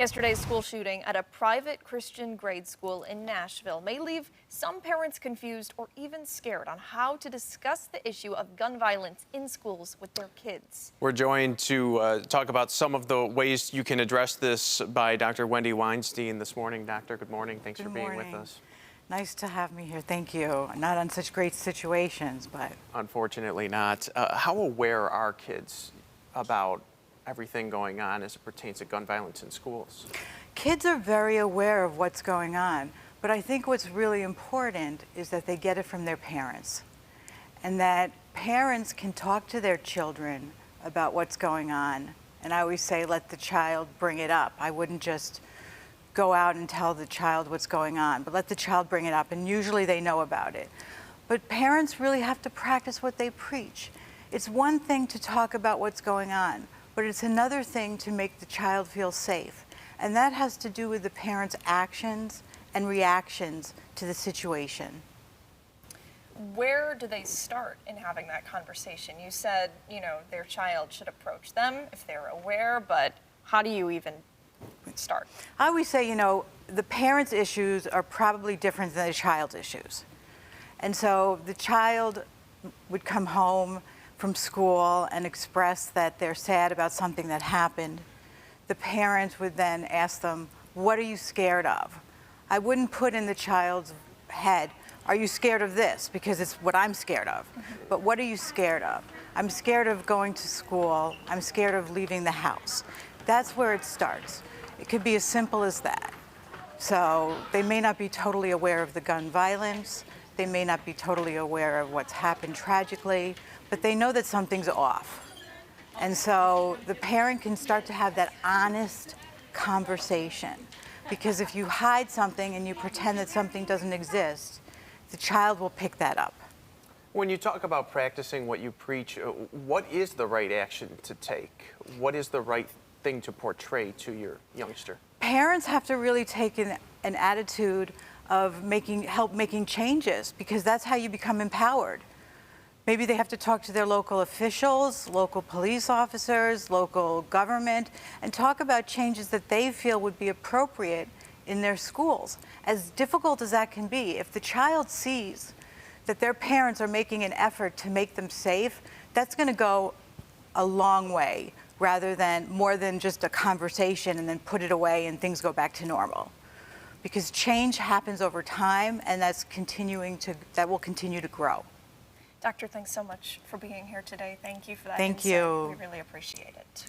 Yesterday's school shooting at a private Christian grade school in Nashville may leave some parents confused or even scared on how to discuss the issue of gun violence in schools with their kids. We're joined to talk about some of the ways you can address this by Dr. Wendy Weinstein this morning. Doctor, good morning. Thanks for being with us. Nice to have me here. Thank you. Not on such great situations, but Unfortunately not. How aware are kids about everything going on as it pertains to gun violence in schools? kids are very aware of what's going on. But I think what's really important is that they get it from their parents, and that parents can talk to their children about what's going on. And I always say, let the child bring it up. I wouldn't just go out and tell the child what's going on, but let the child bring it up, and usually they know about it. But parents really have to practice what they preach. It's one thing to talk about what's going on, but it's another thing to make the child feel safe. And that has to do with the parents' actions and reactions to the situation. Where do they start in having that conversation? You said, their child should approach them if they're aware, but how do you even start? I always say, the parents' issues are probably different than the child's issues. And so the child would come home from school and express that they're sad about something that happened. The parents would then ask them, what are you scared of? I wouldn't put in the child's head, are you scared of this? Because it's what I'm scared of. But what are you scared of? I'm scared of going to school. I'm scared of leaving the house. That's where it starts. It could be as simple as that. So they may not be totally aware of the gun violence. They may not be totally aware of what's happened tragically, but they know that something's off. And so the parent can start to have that honest conversation. Because if you hide something and you pretend that something doesn't exist, the child will pick that up. When you talk about practicing what you preach, what is the right action to take? What is the right thing to portray to your youngster? Parents have to really take an attitude of help making changes, because that's how you become empowered. Maybe they have to talk to their local officials, local police officers, local government, and talk about changes that they feel would be appropriate in their schools. As difficult as that can be, if the child sees that their parents are making an effort to make them safe, that's going to go a long way, rather than more than just a conversation and then put it away and things go back to normal. Because change happens over time, and that will continue to grow. Doctor, thanks so much for being here today. Thank you for that Thank insight. you. We really appreciate it.